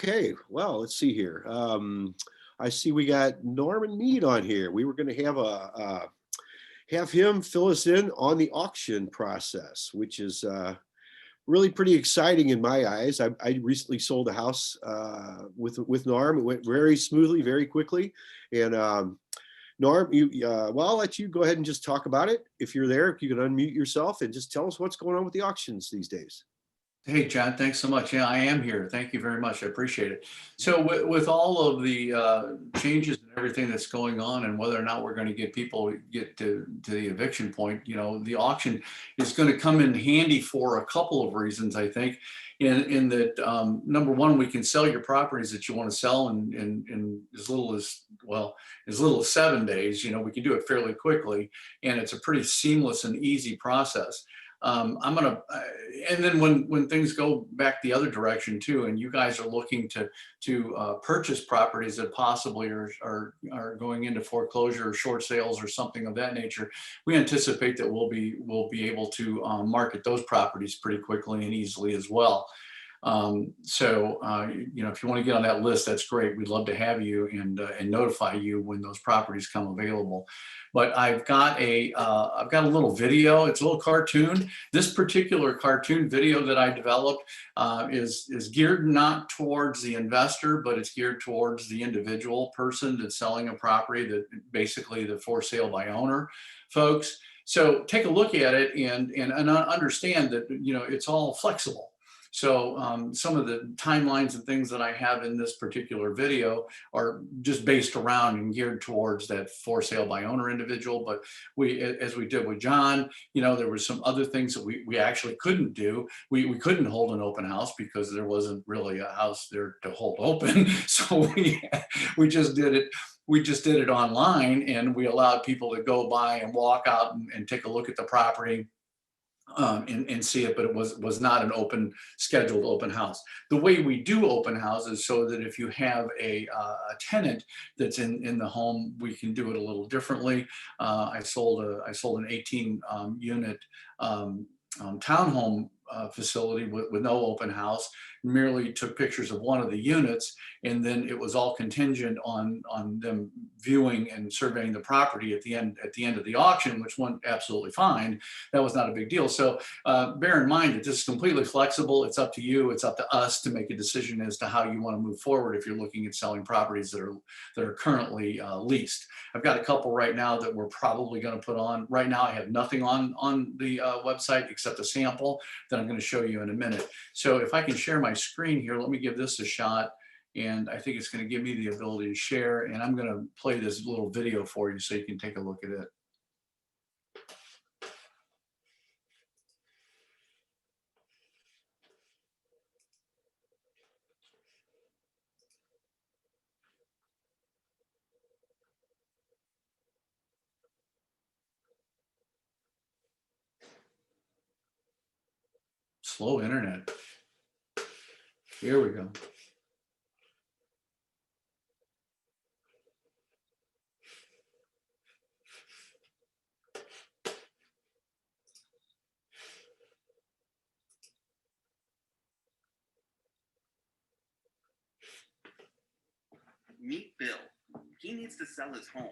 Okay, well, let's see here. I see we got Norman Meade on here. We were going to have him fill us in on the auction process, which is really pretty exciting in my eyes. I recently sold a house with Norm. It went very smoothly, very quickly. And Norm, well, I'll let you go ahead and just talk about it. If you're there, if you can unmute yourself and just tell us what's going on with the auctions these days. Hey, John, thanks so much. Yeah, I am here. Thank you very much. I appreciate it. So with all of the changes and everything that's going on and whether or not we're going to get people get to the eviction point, the auction is going to come in handy for a couple of reasons, I think. In that, number one, we can sell your properties that you want to sell in as little as, well, as little as 7 days. We can do it fairly quickly, and it's a pretty seamless and easy process. And then when things go back the other direction too, and you guys are looking to purchase properties that possibly are going into foreclosure or short sales or something of that nature, we anticipate that we'll be able to market those properties pretty quickly and easily as well. If you want to get on that list, that's great. We'd love to have you and notify you when those properties come available. But I've got a little video. It's a little cartoon. This particular cartoon video that I developed is geared not towards the investor, but it's geared towards the individual person that's selling a property, that basically the for sale by owner folks. So take a look at it and understand that it's all flexible. So some of the timelines and things that I have in this particular video are just based around and geared towards that for sale by owner individual. But as we did with John, there were some other things that we actually couldn't do. We couldn't hold an open house because there wasn't really a house there to hold open. So we just did it. We just did it online, and we allowed people to go by and walk out and take a look at the property. And see it, but it was not an scheduled open house. The way we do open houses, so that if you have a tenant that's in the home, we can do it a little differently. I sold an 18 unit townhome facility with no open house. Merely took pictures of one of the units, and then it was all contingent on them viewing and surveying the property at the end of the auction, which went absolutely fine. That was not a big deal. So bear in mind that this is completely flexible. It's up to you. It's up to us to make a decision as to how you want to move forward if you're looking at selling properties that are currently leased. I've got a couple right now that we're probably going to put on. Right now, I have nothing on the website except a sample that I'm going to show you in a minute. So if I can share my screen here, let me give this a shot. And I think it's going to give me the ability to share. And I'm going to play this little video for you so you can take a look at it. Slow internet. Here we go. Meet Bill. He needs to sell his home,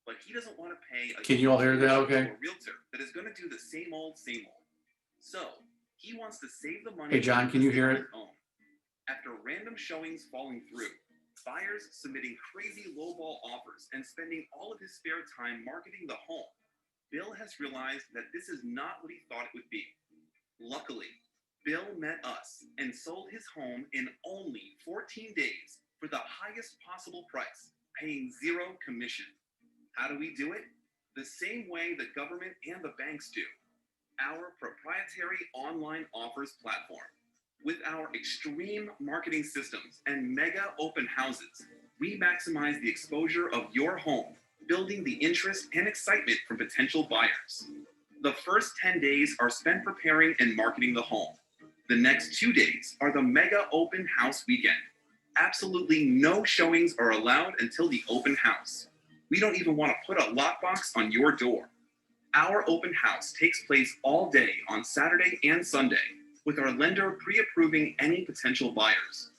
but he doesn't want to pay a Can you all hear that okay? realtor that is going to do the same old. So he wants to save the money. Hey John, can you hear it? After random showings falling through, buyers submitting crazy lowball offers, and spending all of his spare time marketing the home, Bill has realized that this is not what he thought it would be. Luckily, Bill met us and sold his home in only 14 days for the highest possible price, paying zero commission. How do we do it? The same way the government and the banks do. Our proprietary online offers platform. With our extreme marketing systems and mega open houses, we maximize the exposure of your home, building the interest and excitement from potential buyers. The first 10 days are spent preparing and marketing the home. The next 2 days are the mega open house weekend. Absolutely no showings are allowed until the open house. We don't even want to put a lockbox on your door. Our open house takes place all day on Saturday and Sunday, with our lender pre-approving any potential buyers.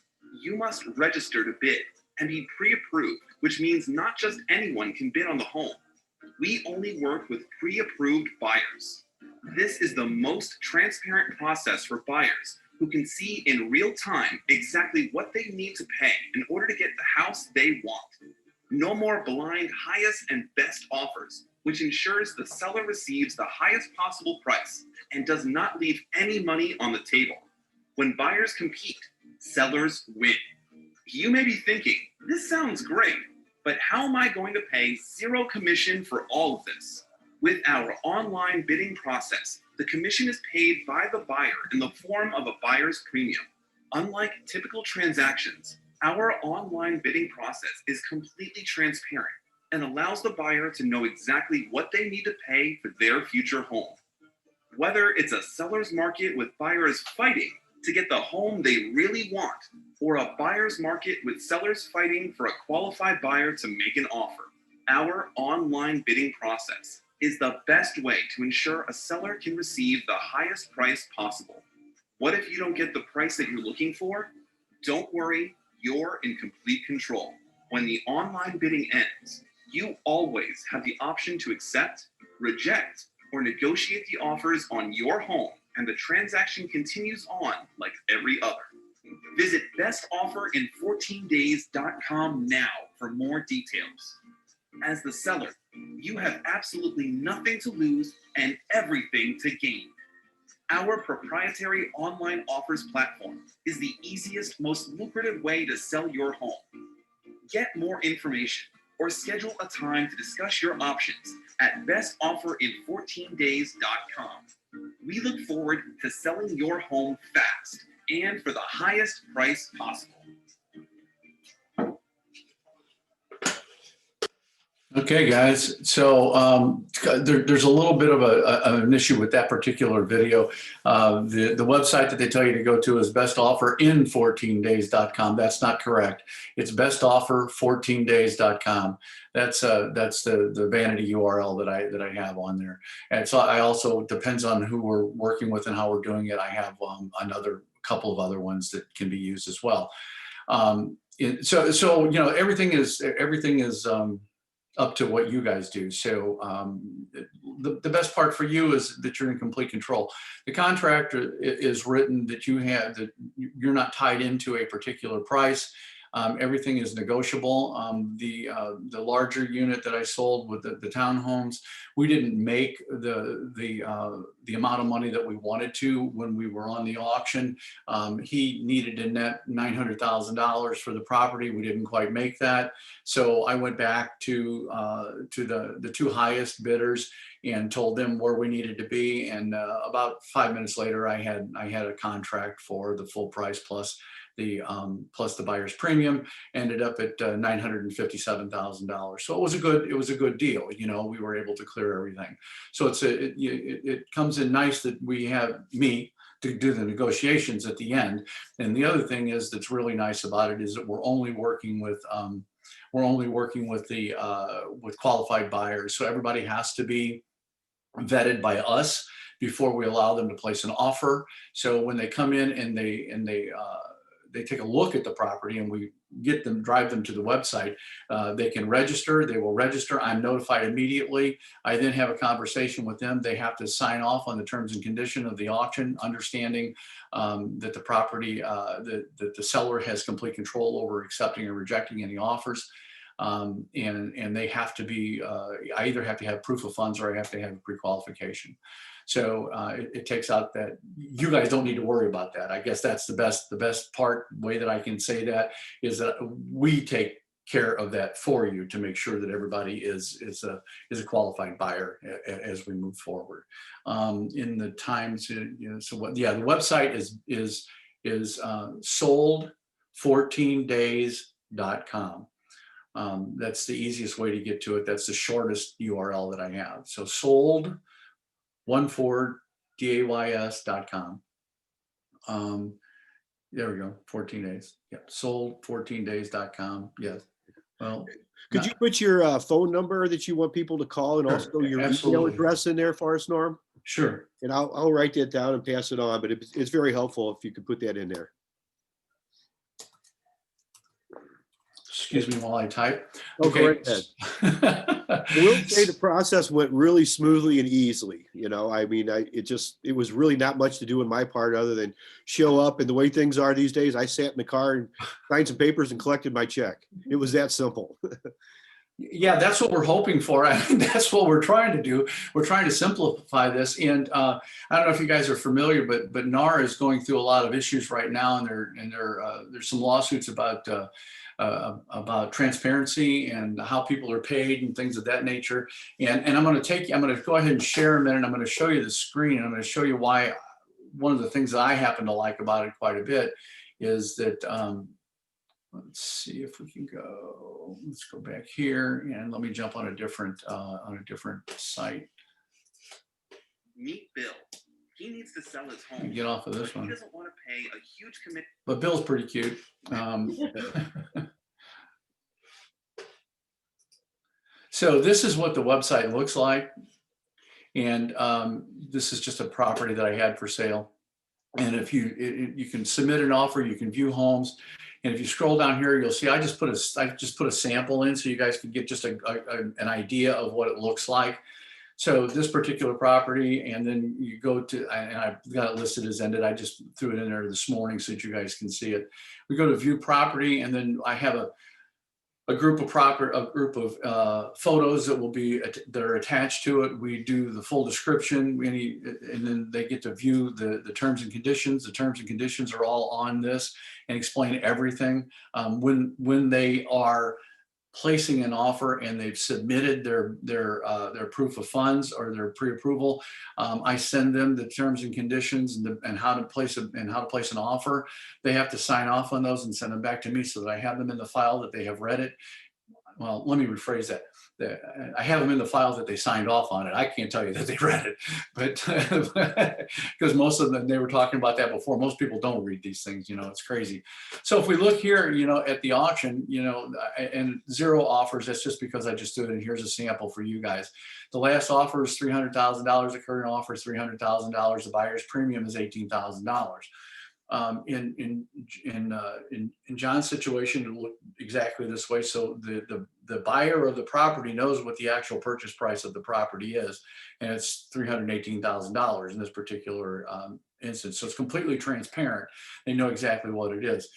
You must register to bid and be pre-approved, which means not just anyone can bid on the home. We only work with pre-approved buyers. This is the most transparent process for buyers who can see in real time exactly what they need to pay in order to get the house they want. No more blind highest and best offers, which ensures the seller receives the highest possible price and does not leave any money on the table. When buyers compete, sellers win. You may be thinking, this sounds great, but how am I going to pay zero commission for all of this? With our online bidding process, the commission is paid by the buyer in the form of a buyer's premium. Unlike typical transactions, our online bidding process is completely transparent and allows the buyer to know exactly what they need to pay for their future home. Whether it's a seller's market with buyers fighting to get the home they really want, or a buyer's market with sellers fighting for a qualified buyer to make an offer, our online bidding process is the best way to ensure a seller can receive the highest price possible. What if you don't get the price that you're looking for? Don't worry, you're in complete control. When the online bidding ends, you always have the option to accept, reject, or negotiate the offers on your home, and the transaction continues on like every other. Visit bestofferin14days.com now for more details. As the seller, you have absolutely nothing to lose and everything to gain. Our proprietary online offers platform is the easiest, most lucrative way to sell your home. Get more information or schedule a time to discuss your options at bestofferin14days.com. We look forward to selling your home fast and for the highest price possible. Okay, guys. So there's a little bit of an issue with that particular video. The website that they tell you to go to is bestofferin14days.com. That's not correct. It's bestoffer14days.com. That's the vanity URL that I have on there. And so I also, depends on who we're working with and how we're doing it. I have another couple of other ones that can be used as well. So you know, everything is up to what you guys do. So the best part for you is that you're in complete control. The contract is written that that you're not tied into a particular price. Everything is negotiable. The larger unit that I sold with the townhomes, we didn't make the amount of money that we wanted to when we were on the auction. He needed a net $900,000 for the property. We didn't quite make that. So I went back to the two highest bidders and told them where we needed to be. And about 5 minutes later, I had a contract for the full price plus the buyer's premium. Ended up at $957,000. So it was a good deal. You know, we were able to clear everything. So it comes in nice that we have me to do the negotiations at the end. And the other thing is that's really nice about it is that we're only working with qualified buyers. So everybody has to be vetted by us before we allow them to place an offer. So when they come in and they take a look at the property and we drive them to the website, they can register, they will register. I'm notified immediately. I then have a conversation with them. They have to sign off on the terms and condition of the auction, understanding that the property, that the seller has complete control over accepting or rejecting any offers. And they have to be, I either have to have proof of funds or I have to have pre-qualification. So it takes out that you guys don't need to worry about that. I guess that's the best way that I can say that is that we take care of that for you to make sure that everybody is a qualified buyer as we move forward. In the times, you know, so what? Yeah, the website is sold14days.com. That's the easiest way to get to it. That's the shortest URL that I have. So sold14days.com. There we go. 14 days. Yep. Sold14days.com. Yes. Well, Could you put your phone number that you want people to call and also your email address in there for us, Norm? Sure. And I'll write that down and pass it on, but it's very helpful if you could put that in there. excuse me while I type. Oh, go right ahead. I will say the process went really smoothly and easily. You know, I mean, it was really not much to do on my part other than show up. And the way things are these days, I sat in the car and signed some papers and collected my check. It was that simple. Yeah, that's what we're hoping for. I mean, that's what we're trying to do. We're trying to simplify this. And I don't know if you guys are familiar, but NAR is going through a lot of issues right now, and there's some lawsuits about transparency and how people are paid and things of that nature. And I'm going to go ahead and share a minute. I'm going to show you the screen. And I'm going to show you why one of the things that I happen to like about it quite a bit is that. Let's see if we can go. Let's go back here and let me jump on a different site. Meet Bill. He needs to sell his home. Get off of this one. He doesn't want to pay a huge commitment. But Bill's pretty cute. So this is what the website looks like, and this is just a property that I had for sale. And if you can submit an offer, you can view homes. And if you scroll down here, you'll see I just put a sample in so you guys can get just an idea of what it looks like. So this particular property, and then you go to, and I've got it listed as ended. I just threw it in there this morning so that you guys can see it. We go to view property, and then I have a group of photos that are attached to it. We do the full description, and then they get to view the terms and conditions. The terms and conditions are all on this and explain everything. When they are placing an offer and they've submitted their proof of funds or their pre-approval, I send them the terms and conditions and how to place an offer. They have to sign off on those and send them back to me so that I have them in the file that they have read it. Well, let me rephrase that. I have them in the file that they signed off on it. I can't tell you that they read it, but because most of them, they were talking about that before. Most people don't read these things, you know, it's crazy. So if we look here, you know, at the auction, you know, and 0 offers, that's just because I just did it. And here's a sample for you guys. The last offer is $300,000. The current offer is $300,000. The buyer's premium is $18,000. In John's situation, it looked exactly this way. So the buyer of the property knows what the actual purchase price of the property is, and it's $318,000 in this particular instance. So it's completely transparent. They know exactly what it is.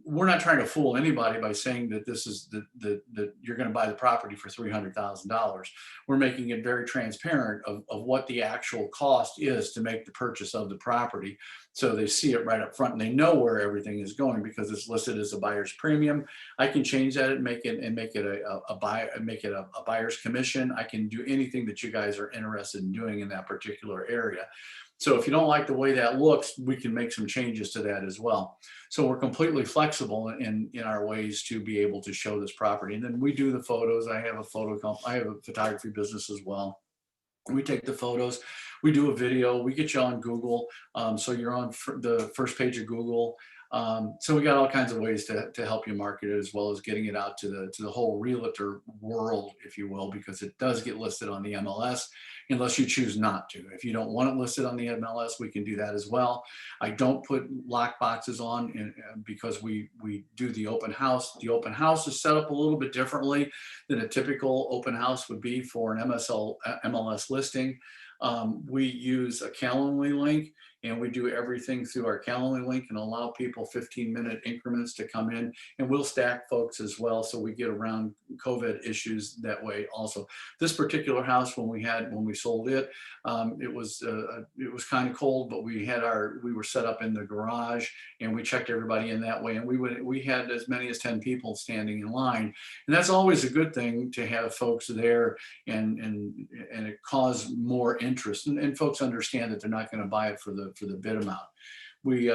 We're not trying to fool anybody by saying that this is that you're going to buy the property for $300,000. We're making it very transparent of what the actual cost is to make the purchase of the property. So they see it right up front and they know where everything is going because it's listed as a buyer's premium. I can change that and make it a buyer's commission. I can do anything that you guys are interested in doing in that particular area. So if you don't like the way that looks, we can make some changes to that as well. So we're completely flexible in our ways to be able to show this property. And then we do the photos. I have a photography business as well. We take the photos, we do a video, we get you on Google. So you're on the first page of Google. So we got all kinds of ways to help you market it, as well as getting it out to the whole realtor world, if you will, because it does get listed on the MLS unless you choose not to. If you don't want it listed on the MLS, we can do that as well. I don't put lock boxes on because we do the open house. The open house is set up a little bit differently than a typical open house would be for an MLS listing. We use a Calendly link, and we do everything through our Calendly link and allow people 15-minute increments to come in, and we'll stack folks as well. So we get around COVID issues that way also. This particular house, when we sold it, it was kind of cold, but we were set up in the garage and we checked everybody in that way. And we had as many as 10 people standing in line. And that's always a good thing to have folks there, and it caused more interest, and folks understand that they're not going to buy it for the bid amount. We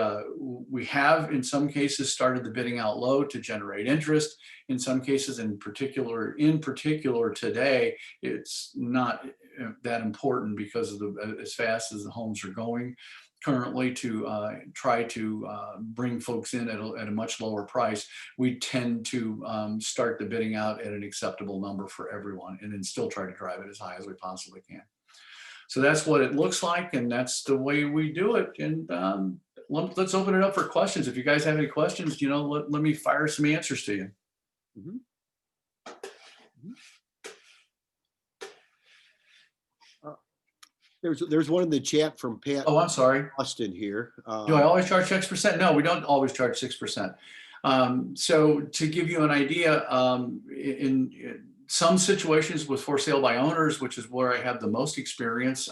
have in some cases started the bidding out low to generate interest. In some cases, in particular today, it's not that important because of as fast as the homes are going currently to try to bring folks in at a much lower price. We tend to start the bidding out at an acceptable number for everyone, and then still try to drive it as high as we possibly can. So that's what it looks like, and that's the way we do it. And let's open it up for questions. If you guys have any questions, let me fire some answers to you. Mm-hmm. There's one in the chat from Pat Oh, I'm sorry. Austin here. Do I always charge 6%? No, we don't always charge 6%. So to give you an idea, in some situations with for sale by owners, which is where I have the most experience,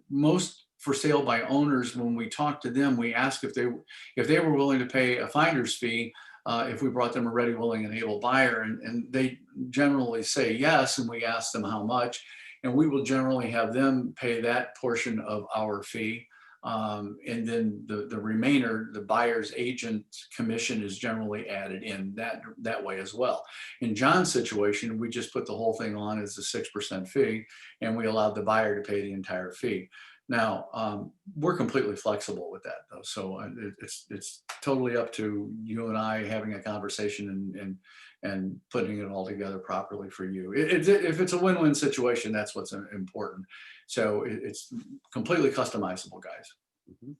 most for sale by owners, when we talk to them, we ask if they were willing to pay a finder's fee if we brought them a ready, willing, and able buyer, and they generally say yes, and we ask them how much. And we will generally have them pay that portion of our fee. And then the remainder, the buyer's agent commission, is generally added in that way as well. In John's situation, we just put the whole thing on as a 6% fee, and we allowed the buyer to pay the entire fee. Now, we're completely flexible with that, though. So it's totally up to you and I having a conversation and putting it all together properly for you. If it's a win-win situation, that's what's important. So it's completely customizable, guys. Mhm.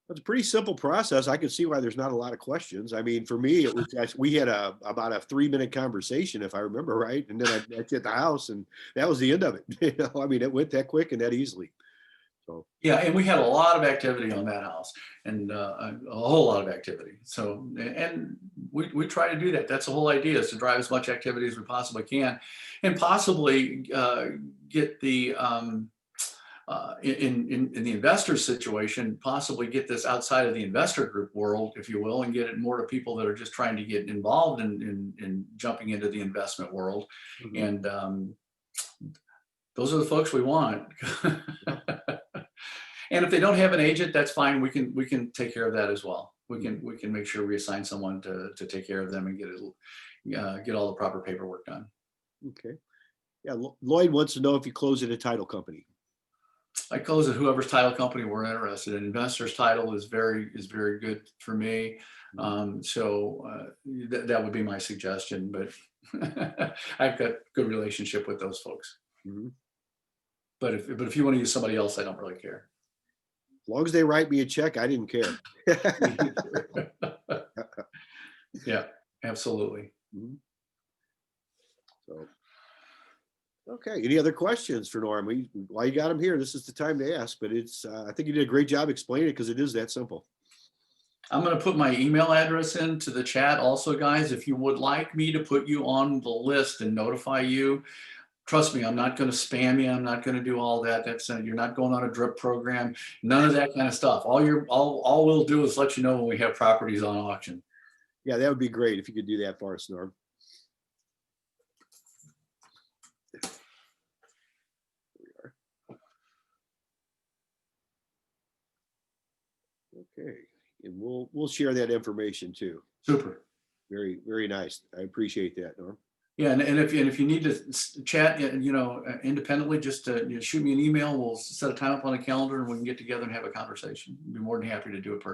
It's a pretty simple process. I can see why there's not a lot of questions. I mean, for me, it was we had about a 3-minute conversation, if I remember right, and then I met you at the house, and that was the end of it. You know, I mean, it went that quick and that easily. So Yeah, and we had a lot of activity on that house, and a whole lot of activity. So, and we try to do that. That's the whole idea, is to drive as much activity as we possibly can, and possibly get the in the investor situation, possibly get this outside of the investor group world, if you will, and get it more to people that are just trying to get involved in jumping into the investment world. mhm. And those are the folks we want. And if they don't have an agent, that's fine. We can take care of that as well. We can make sure we assign someone to take care of them and get all the proper paperwork done. Okay. Yeah, Lloyd wants to know if you close at a title company. I close at whoever's title company we're interested in. Investor's title is very good for me. So that would be my suggestion, but I've got good relationship with those folks. Mhm. But if you want to use somebody else, I don't really care. As long as they write me a check, I didn't care. Yeah, absolutely. Mhm. So, okay. Any other questions for Norm? While you got him here, this is the time to ask. But I think you did a great job explaining it, because it is that simple. I'm going to put my email address into the chat also, guys. If you would like me to put you on the list and notify you, trust me, I'm not going to spam you. I'm not going to do all that. You're not going on a drip program. None of that kind of stuff. All we'll do is let you know when we have properties on auction. Yeah, that would be great if you could do that for us, Norm. Okay, and we'll share that information too. Super. Very, very nice. I appreciate that, Norm. Yeah, and if you need to chat, independently, just shoot me an email. We'll set a time up on a calendar, and we can get together and have a conversation. I'd be more than happy to do it personally.